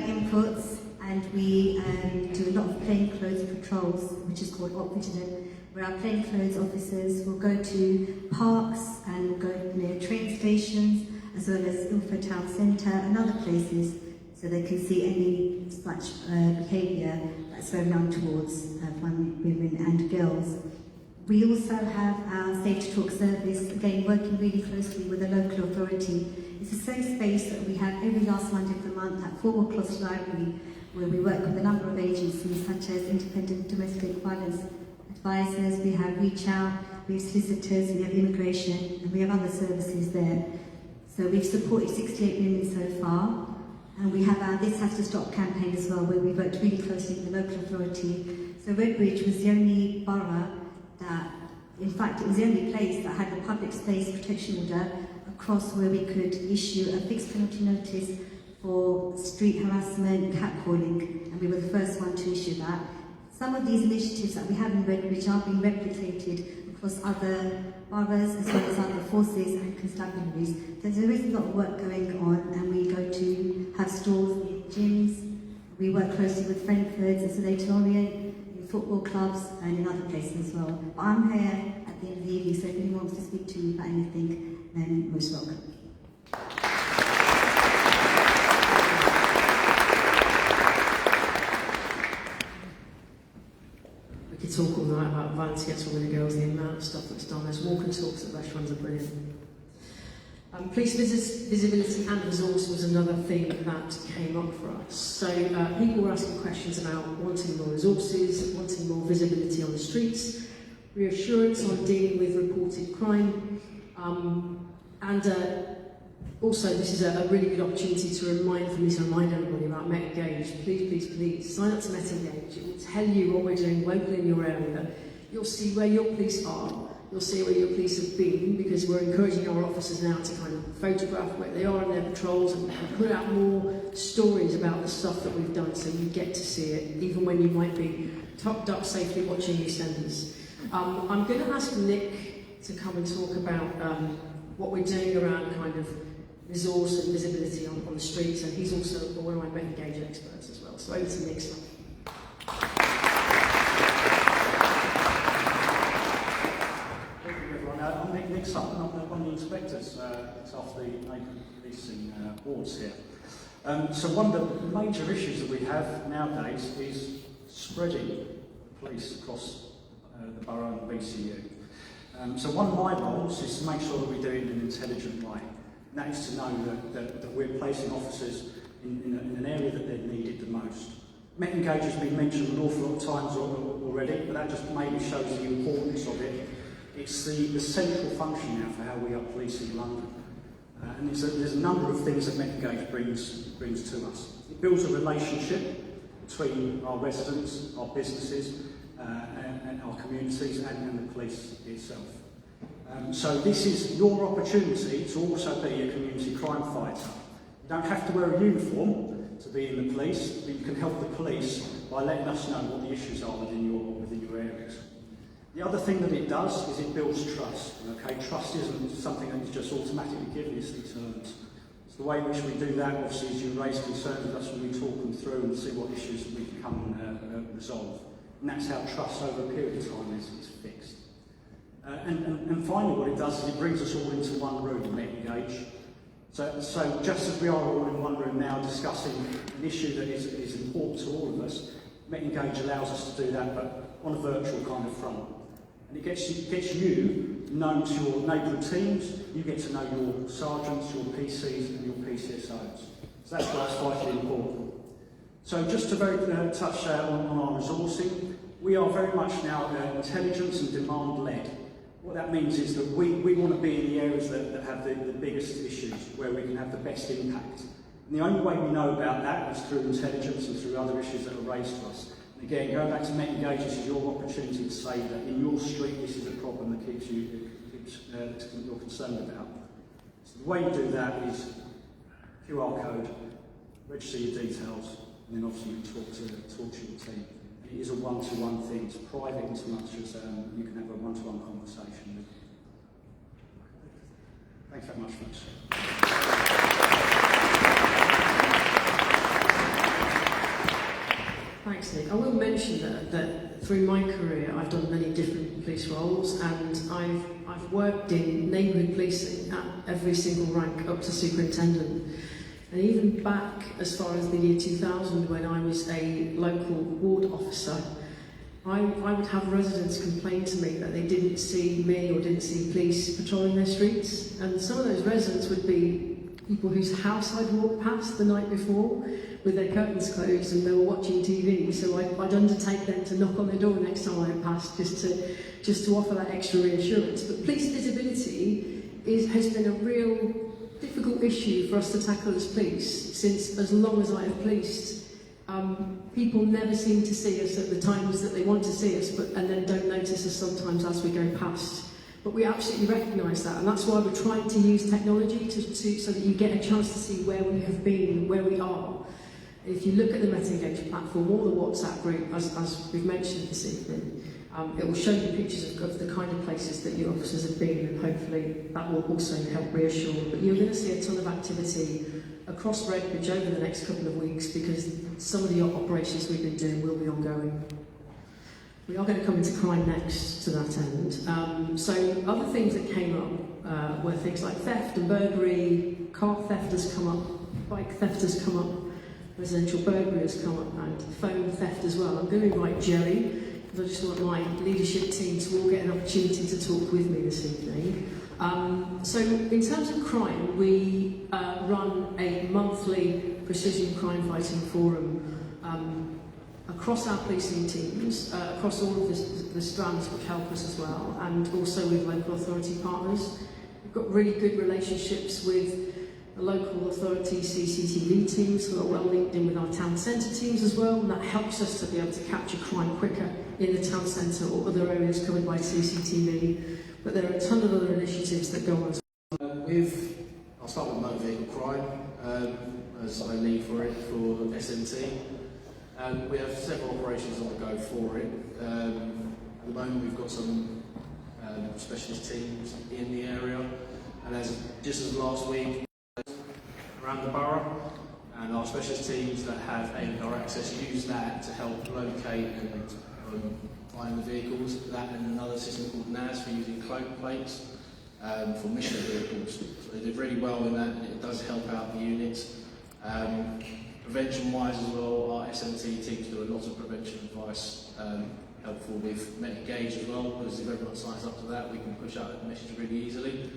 inputs, and we do a lot of plainclothes patrols, which is called Op Vigilant, where our plainclothes officers will go to parks and will go near train stations, as well as Ilford Town Centre and other places, so they can see any such behaviour that's very wrong towards women and girls. We also have our Safe to Talk service, again working really closely with the local authority. It's a safe space that we have every last Monday of the month at Forward Cross Library, where we work with a number of agencies such as independent domestic violence advisors, we have Reach Out, we have solicitors, we have immigration, and we have other services there. So we've supported 68 women so far, and we have our This Has to Stop campaign as well, where we worked really closely with the local authority. So Redbridge was the only borough that, in fact, it was the only place that had the public space protection order across where we could issue a fixed penalty notice for street harassment, catcalling, and we were the first one to issue that. Some of these initiatives that we have in Redbridge are being replicated across other boroughs as well as other forces and constabularies. So there is a lot of work going on, and we go to have stalls in gyms. We work closely with Friendfords and St Orient, in football clubs and in other places as well. But I'm here at the end of the evening, so if anyone wants to speak to me about anything, then most welcome. We could talk all night about violence against women and girls, the amount of stuff that's done. There's walk and talks that restaurants are brilliant. Police visibility and resource was another thing that came up for us. So people were asking questions about wanting more resources, wanting more visibility on the streets, reassurance on dealing with reported crime, and also this is a really good opportunity to remind everybody about Met Engage. Please sign up to Met Engage. It will tell you what we're doing locally in your area. You'll see where your police are. You'll see where your police have been, because we're encouraging our officers now to kind of photograph where they are in their patrols and put out more stories about the stuff that we've done, so you get to see it, even when you might be tucked up safely watching EastEnders. I'm going to ask Nick to come and talk about what we're doing around kind of resource and visibility on the streets, and he's also one of my Met Engage experts as well. So over to Nick. I'm Nick Sutton, I'm one of the inspectors that's after the neighbourhood policing wards here. So one of the major issues that we have nowadays is spreading police across the borough and BCU. So one of my roles is to make sure that we do it in an intelligent way. And that is to know that we're placing officers in an area that they're needed the most. Met Engage has been mentioned an awful lot of times already, but that just maybe shows the importance of it. It's the central function now for how we are policing London. And there's a number of things that Met Engage brings to us. It builds a relationship between our residents, our businesses, and our communities and the police itself. So this is your opportunity to also be a community crime fighter. You don't have to wear a uniform to be in the police, but you can help the police by letting us know what the issues are within your areas. The other thing that it does is it builds trust. Okay, trust isn't something that is just automatically given, it's these terms. So the way in which we do that, obviously, is you raise concerns with us when we talk them through and see what issues we can come and resolve. And that's how trust over a period of time is fixed. And finally, what it does is it brings us all into one room, Met Engage. So just as we are all in one room now discussing an issue that is important to all of us, Met Engage allows us to do that, but on a virtual kind of front. And it gets you known to your neighbourhood teams, you get to know your sergeants, your PCs and your PCSOs. So that's why it's vitally important. So just to touch on our resourcing, we are very much now intelligence and demand led. What that means is that we want to be in the areas that have the biggest issues, where we can have the best impact. And the only way we know about that is through intelligence and through other issues that are raised to us. And again, going back to Met Engage, this is your opportunity to say that in your street this is a problem that you're concerned about. So the way you do that is QR code, register your details, and then obviously you talk to your team. It is a one-to-one thing. It's private in as much as you can have a one-to-one conversation with. Thanks very much, folks. Thanks, Nick. I will mention that through my career I've done many different police roles, and I've worked in neighbourhood policing at every single rank up to superintendent. And even back as far as the year 2000, when I was a local ward officer, I would have residents complain to me that they didn't see me or didn't see police patrolling their streets. And some of those residents would be people whose house I'd walked past the night before with their curtains closed and they were watching TV. So I'd undertake them to knock on their door next time I passed just to offer that extra reassurance. But police visibility has been a real difficult issue for us to tackle as police, since as long as I have policed, people never seem to see us at the times that they want to see us, and then don't notice us sometimes as we go past. But we absolutely recognise that, and that's why we're trying to use technology so that you get a chance to see where we have been, where we are. If you look at the Met Engage platform or the WhatsApp group, as we've mentioned this evening, it will show you pictures of the kind of places that your officers have been, and hopefully that will also help reassure. But you're going to see a ton of activity across Redbridge over the next couple of weeks, because some of the operations we've been doing will be ongoing. We are going to come into crime next to that end. So other things that came up were things like theft and burglary, car theft has come up, bike theft has come up, residential burglary has come up, and phone theft as well. I'm going to invite Jerry, because I just want my leadership team to all get an opportunity to talk with me this evening. So in terms of crime, we run a monthly precision crime fighting forum across our policing teams, across all of the strands which help us as well, and also with local authority partners. We've got really good relationships with the local authority CCTV teams, who are well linked in with our town centre teams as well, and that helps us to be able to capture crime quicker in the town centre or other areas covered by CCTV. But there are a ton of other initiatives that go on. I'll start with motor vehicle crime, as I lead for it for SMT. We have several operations on the go for it. At the moment we've got some specialist teams in the area, and just as last week, around the borough, and our specialist teams that have AMPR access use that to help locate and find the vehicles. That and another system called NAS for using cloak plates for mission vehicles. So they did really well in that, and it does help out the units. Prevention-wise as well, our SMT teams do a lot of prevention advice, helpful with Met Engage as well, because if everyone signs up to that, we can push out a message really easily.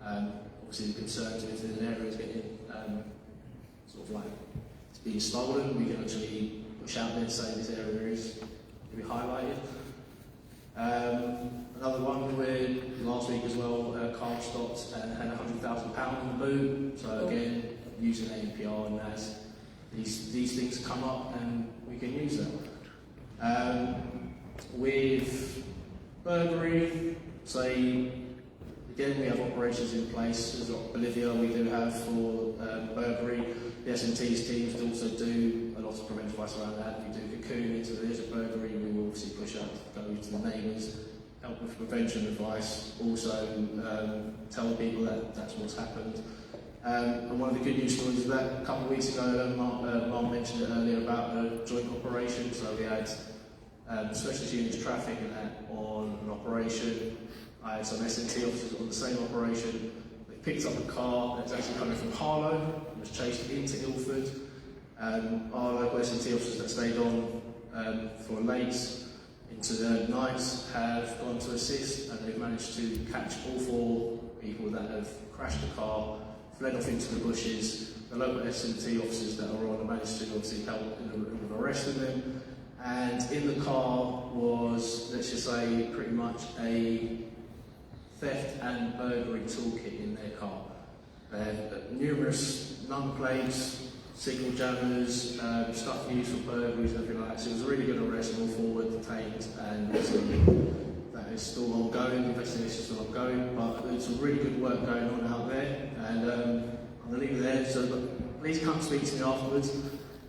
Obviously the concerns if an area is getting sort of like it's being stolen, we can actually push out there and say this area is to be highlighted. Another one where last week as well, a car stopped and had £100,000 in the boot. So again, using ANPR and NAS, these things come up and we can use them. With burglary, say again we have operations in place. There's Bolivia we do have for burglary. The SMT's teams also do a lot of preventive advice around that. If you do cocoon into there's a burglary, we will obviously push out to go to the neighbours, help with prevention advice, also tell people that that's what's happened. And one of the good news stories is that a couple of weeks ago, Mark mentioned it earlier about a joint operation. So we had specialist units traffic and that on an operation. I had some SMT officers on the same operation. They picked up a car that's actually coming from Harlow and was chased into Ilford. Our local SMT officers that stayed on for late into the nights have gone to assist, and they've managed to catch all 4 people that have crashed the car, fled off into the bushes. The local SMT officers that are on have managed to obviously help in arresting them. And in the car was, let's just say, pretty much a theft and burglary toolkit in their car. They had numerous number plates, signal jammers, stuff used for burglaries and everything like that. So it was a really good arrest, and all 4 were detained, and that is still ongoing, the investigation is still ongoing, but there's some really good work going on out there, and I'm going to leave it there, so please come speak to me afterwards.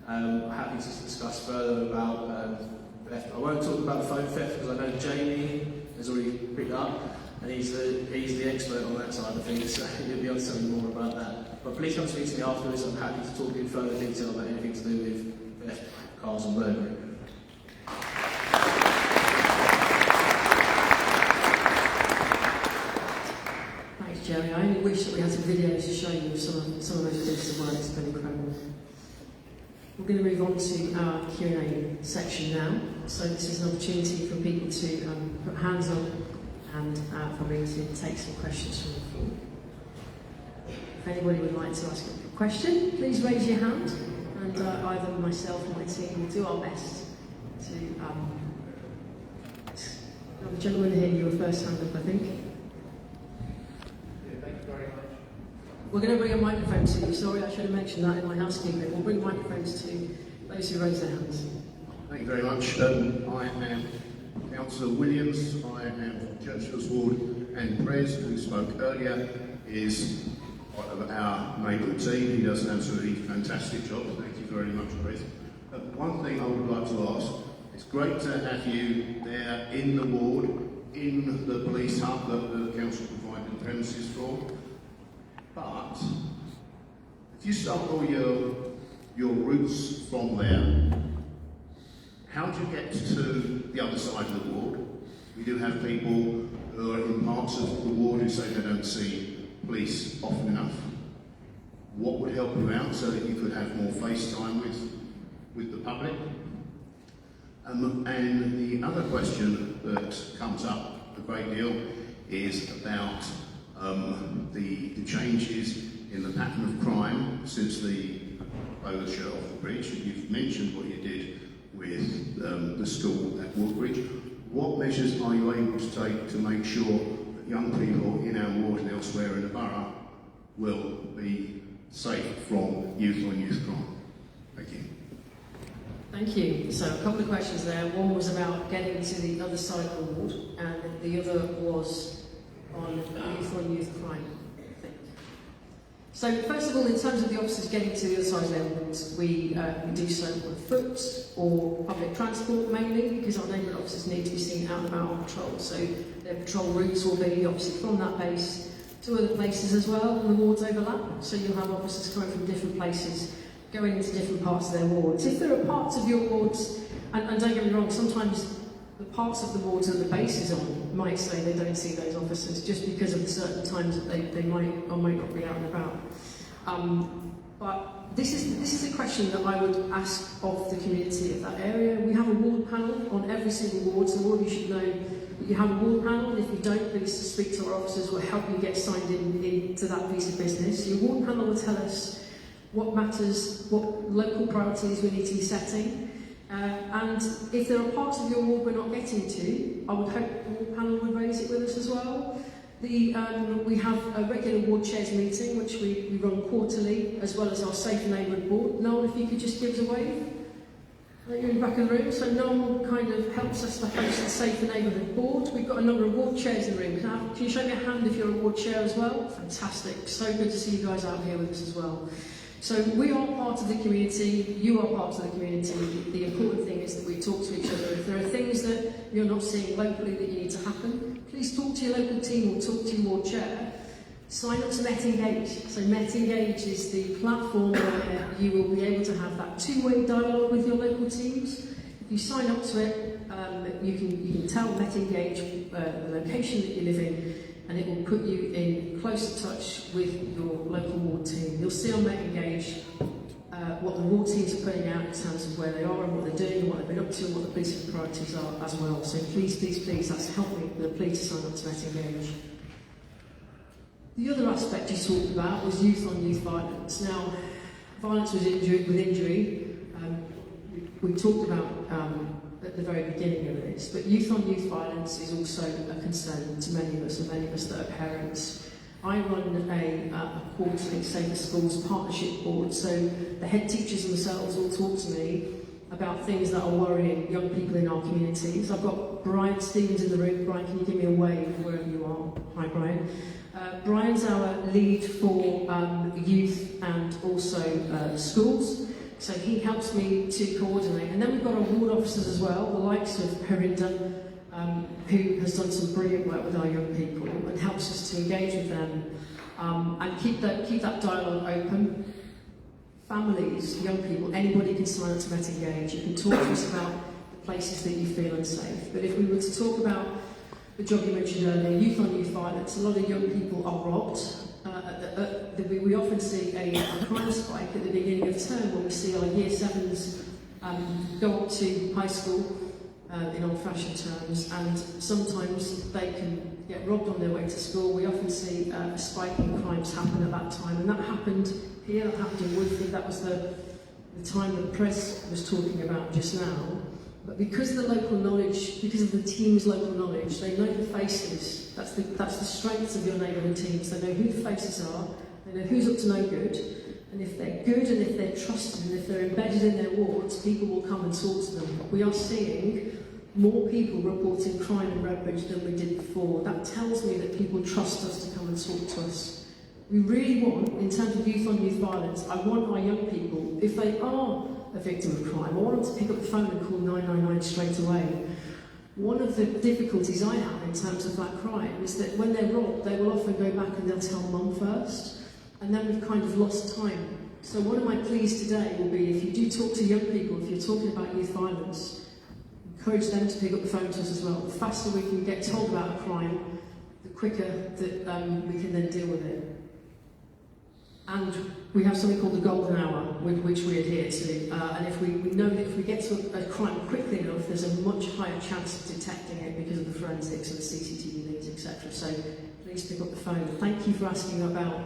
Happy to discuss further about theft. I won't talk about phone theft because I know Jamie has already picked up, and he's the expert on that side of things, so he'll be able to tell you more about that. But please come speak to me afterwards. I'm happy to talk in further detail about anything to do with theft, cars and burglary. Thanks, Jerry. I only wish that we had some videos to show you some of those bits of work. It's been incredible. We're going to move on to our Q&A section now. So this is an opportunity for people to put hands on and for me to take some questions from the floor. If anybody would like to ask a question, please raise your hand, and either myself or my team will do our best to. The gentleman here, you were first hand up, I think. Yeah, thank you very much. We're going to bring a microphone to you. Sorry, I should have mentioned that in my housekeeping. We'll bring microphones to those who raise their hands. Thank you very much. I am Councillor Williams. I am Churchill's Ward, and Prez, who spoke earlier, is part of our neighbourhood team. He does an absolutely fantastic job. Thank you very much, Prez. One thing I would like to ask, it's great to have you there in the ward, in the police hub that the council provided the premises for. But if you start all your routes from there, how do you get to the other side of the ward? We do have people who are in parts of the ward who say they don't see police often enough. What would help you out so that you could have more face time with the public? And the other question that comes up a great deal is about the changes in the pattern of crime since the closure of the bridge. You've mentioned what you did with the school at Woodbridge. What measures are you able to take to make sure that young people in our ward and elsewhere in the borough will be safe from youth-on-youth crime? Thank you. Thank you. So a couple of questions there. One was about getting to the other side of the ward, and the other was on youth crime. So first of all, in terms of the officers getting to the other side of their wards, we do so on foot or public transport mainly, because our neighbourhood officers need to be seen out and about on patrol. So their patrol routes will be obviously from that base to other places as well, and the wards overlap. So you'll have officers coming from different places, going into different parts of their wards. If there are parts of your wards, and don't get me wrong, sometimes the parts of the wards that the base is on might say they don't see those officers just because of the certain times that they might or might not be out and about. But this is a question that I would ask of the community of that area. We have a ward panel on every single ward, so all of you should know that you have a ward panel, and if you don't, please speak to our officers. We'll help you get signed into that piece of business. Your ward panel will tell us what matters, what local priorities we need to be setting. And if there are parts of your ward we're not getting to, I would hope the ward panel would raise it with us as well. We have a regular ward chairs meeting, which we run quarterly, as well as our Safe Neighbourhood Board. Noel, if you could just give us a wave. You're in the back of the room. So Noel kind of helps us to host the Safe Neighbourhood Board. We've got a number of ward chairs in the room. Can you show me a hand if you're a ward chair as well? Fantastic. So good to see you guys out here with us as well. So we are part of the community, you are part of the community. The important thing is that we talk to each other. If there are things that you're not seeing locally that you need to happen, please talk to your local team or talk to your ward chair. Sign up to Met Engage. So Met Engage is the platform where you will be able to have that two-way dialogue with your local teams. If you sign up to it, you can tell Met Engage the location that you live in, and it will put you in closer touch with your local ward team. You'll see on Met Engage what the ward teams are putting out in terms of where they are and what they're doing and what they've been up to and what the police priorities are as well. So please, that's helping the plea to sign up to Met Engage. The other aspect you talked about was youth-on-youth violence. Now, violence with injury, we talked about at the very beginning of this, but youth-on-youth violence is also a concern to many of us, and many of us that are parents. I run a quarterly Safer Schools Partnership Board, so the head teachers themselves will talk to me about things that are worrying young people in our communities. I've got Brian Stevens in the room. Brian, can you give me a wave wherever you are? Hi, Brian. Brian's our lead for youth and also schools. So he helps me to coordinate. And then we've got our ward officers as well, the likes of Herinda, who has done some brilliant work with our young people and helps us to engage with them and keep that dialogue open. Families, young people, anybody can sign up to Met Engage. You can talk to us about the places that you feel unsafe. But if we were to talk about the job you mentioned earlier, youth on youth violence, a lot of young people are robbed. We often see a crime spike at the beginning of term when we see our year 7s go up to high school in old-fashioned terms, and sometimes they can get robbed on their way to school. We often see a spike in crimes happen at that time, and that happened here, that happened in Woodford. That was the time that Prez was talking about just now. But because of the local knowledge, because of the team's local knowledge, they know the faces. That's the strengths of your neighbourhood teams. They know who the faces are, they know who's up to no good, and if they're good and if they're trusted and if they're embedded in their wards, people will come and talk to them. We are seeing more people reporting crime in Redbridge than we did before. That tells me that people trust us to come and talk to us. We really want, in terms of youth on youth violence, I want our young people, if they are a victim of crime, I want them to pick up the phone and call 999 straight away. One of the difficulties I have in terms of that crime is that when they're robbed, they will often go back and they'll tell mum first, and then we've kind of lost time. So one of my pleas today will be, if you do talk to young people, if you're talking about youth violence, encourage them to pick up the phone to us as well. The faster we can get told about a crime, the quicker that we can then deal with it. And we have something called the golden hour, which we adhere to. And if we know that if we get to a crime quickly enough, there's a much higher chance of detecting it because of the forensics and the CCTV leads, etc. So please pick up the phone. Thank you for asking about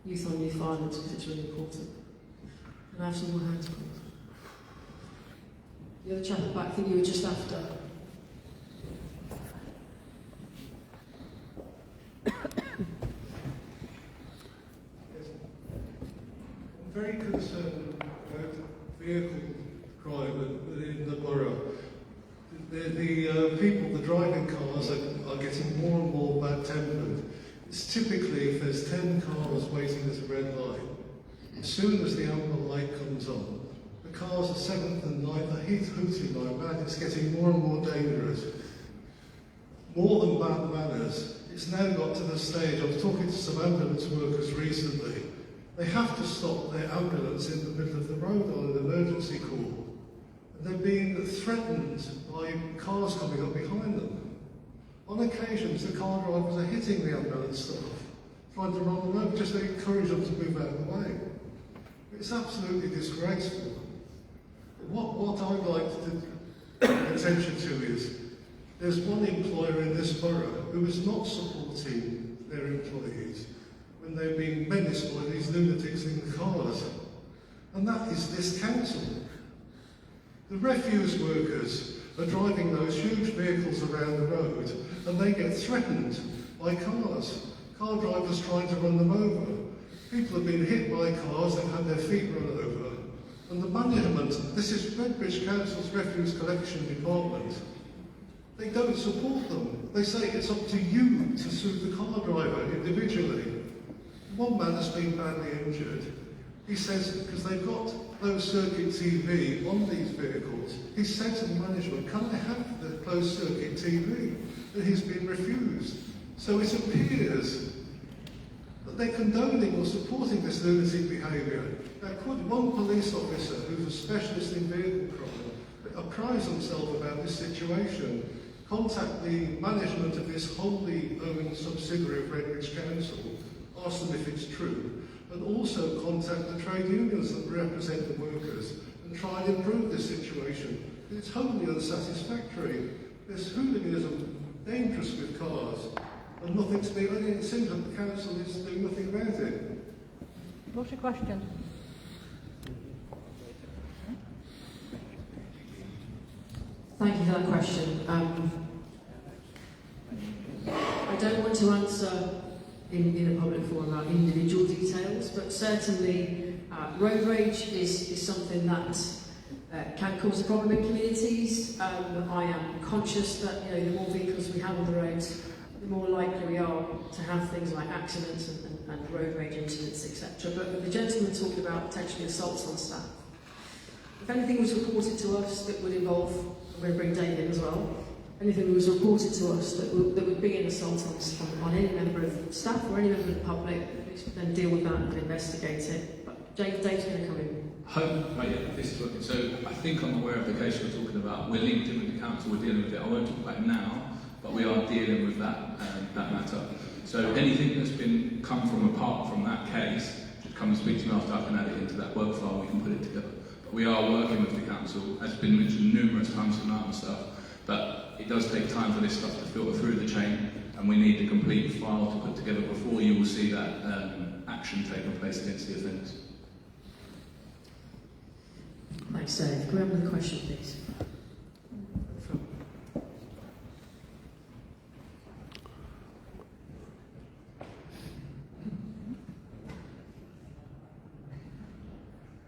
youth on youth violence, because it's really important. Can I have some more hands, please? The other chap at the back, I think you were just after. I'm very concerned about vehicle crime within the borough. The people, the driving cars are getting more and more bad-tempered. It's typically, if there's 10 cars waiting at a red light, as soon as the amber light comes on, the cars at 7th and 9th are hooting like mad. It's getting more and more dangerous. More than bad manners, it's now got to the stage, I was talking to some ambulance workers recently, they have to stop their ambulance in the middle of the road on an emergency call. And they're being threatened by cars coming up behind them. On occasions, the car drivers are hitting the ambulance staff, trying to run them over, just to encourage them to move out of the way. It's absolutely disgraceful. What I'd like to pay attention to is, there's one employer in this borough who is not supporting their employees when they're being menaced by these lunatics in the cars, and that is this council. The refuse workers are driving those huge vehicles around the road, and they get threatened by cars. Car drivers trying to run them over. People have been hit by cars, they've had their feet run over. And the management, this is Redbridge Council's refuse collection department, they don't support them. They say it's up to you to sue the car driver individually. One man has been badly injured. He says, because they've got closed circuit TV on these vehicles, he said to the management, can I have the closed circuit TV? And he's been refused. So it appears that they're condoning or supporting this lunatic behaviour. Now, could one police officer who's a specialist in vehicle crime apprise himself about this situation, contact the management of this wholly owned subsidiary of Redbridge Council, ask them if it's true, and also contact the trade unions that represent the workers and try and improve this situation. It's wholly unsatisfactory. There's hooliganism, dangerous with cars, and nothing's being done. It seems that the council is doing nothing about it. What's your question? Thank you for that question. I don't want to answer in a public forum about individual details, but certainly road rage is something that can cause a problem in communities. I am conscious that the more vehicles we have on the roads, the more likely we are to have things like accidents and road rage incidents, etc. But the gentleman talked about potentially assaults on staff. If anything was reported to us that would involve, I'm going to bring Dave in as well, anything was reported to us that would be an assault on any member of staff or any member of the public, please then deal with that and investigate it. But Dave's going to come in. Yeah, this is working. So I think I'm aware of the case you're talking about. We're linked in with the council, we're dealing with it. I won't talk about it now, but we are dealing with that matter. So anything that's come from apart from that case should come and speak to me after I can add it into that work file, we can put it together. But we are working with the council, as has been mentioned numerous times tonight and stuff, but it does take time for this stuff to filter through the chain, and we need the complete file to put together before you will see that action taking place against the offence. Thanks, Dave. Can we have another question, please?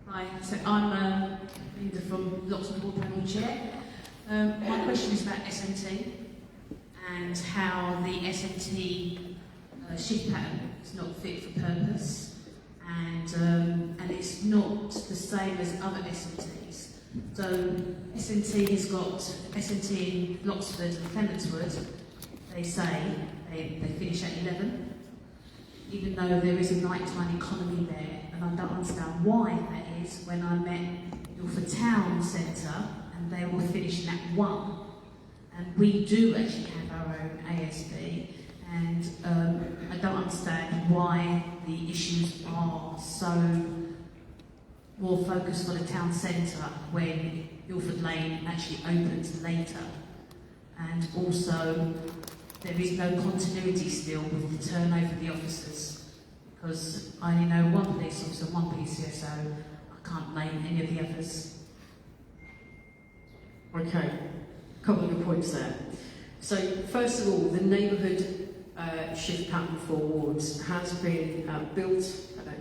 Hi, so I'm Linda from Loxford Board Panel Chair. My question is about SMT and how the SMT shift pattern is not fit for purpose, and it's not the same as other SMTs. So SMT has got SMT in Loxford and Clementswood. They say they finish at 11, even though there is a nighttime economy there, and I don't understand why that is. When I met Ilford Town Centre, and they were finishing at 1, and we do actually have our own ASB, and I don't understand why the issues are so more focused on the town centre when Ilford Lane actually opens later, and also there is no continuity still with the turnover of the officers, because I only know one police officer, one PCSO, I can't name any of the others. Okay, a couple of good points there. So first of all, the neighbourhood shift pattern for wards has been built,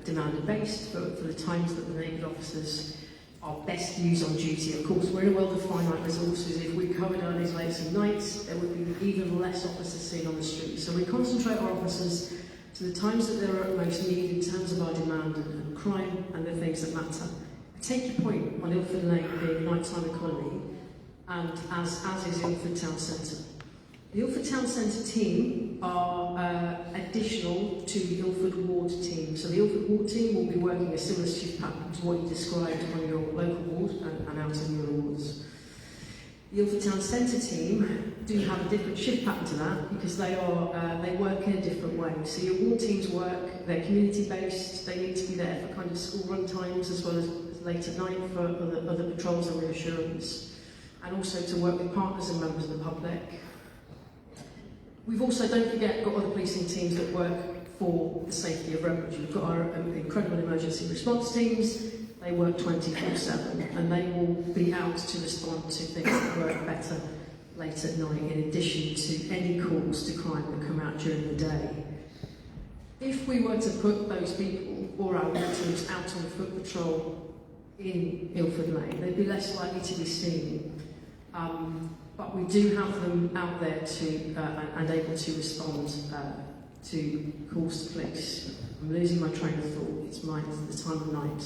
demand based for the times that the neighbourhood officers are best used on duty. Of course, we're in a world of finite resources. If we covered early, late and nights, there would be even less officers seen on the street. So we concentrate our officers to the times that they're at most need in terms of our demand and crime and the things that matter. I take your point on Ilford Lane being nighttime economy, and as is Ilford Town Centre. The Ilford Town Centre team are additional to the Ilford Ward team. So the Ilford Ward team will be working a similar shift pattern to what you described on your local ward and out in your wards. The Ilford Town Centre team do have a different shift pattern to that because they work in a different way. So your ward teams work, they're community based, they need to be there for kind of school run times as well as late at night for other patrols and reassurance, and also to work with partners and members of the public. We've also, don't forget, got other policing teams that work for the safety of Redbridge. We've got our incredible emergency response teams. They work 24/7, and they will be out to respond to things that work better late at night, in addition to any calls to crime that come out during the day. If we were to put those people or our teams out on foot patrol in Ilford Lane, they'd be less likely to be seen. But we do have them out there and able to respond to calls to police. I'm losing my train of thought. It's the time of night.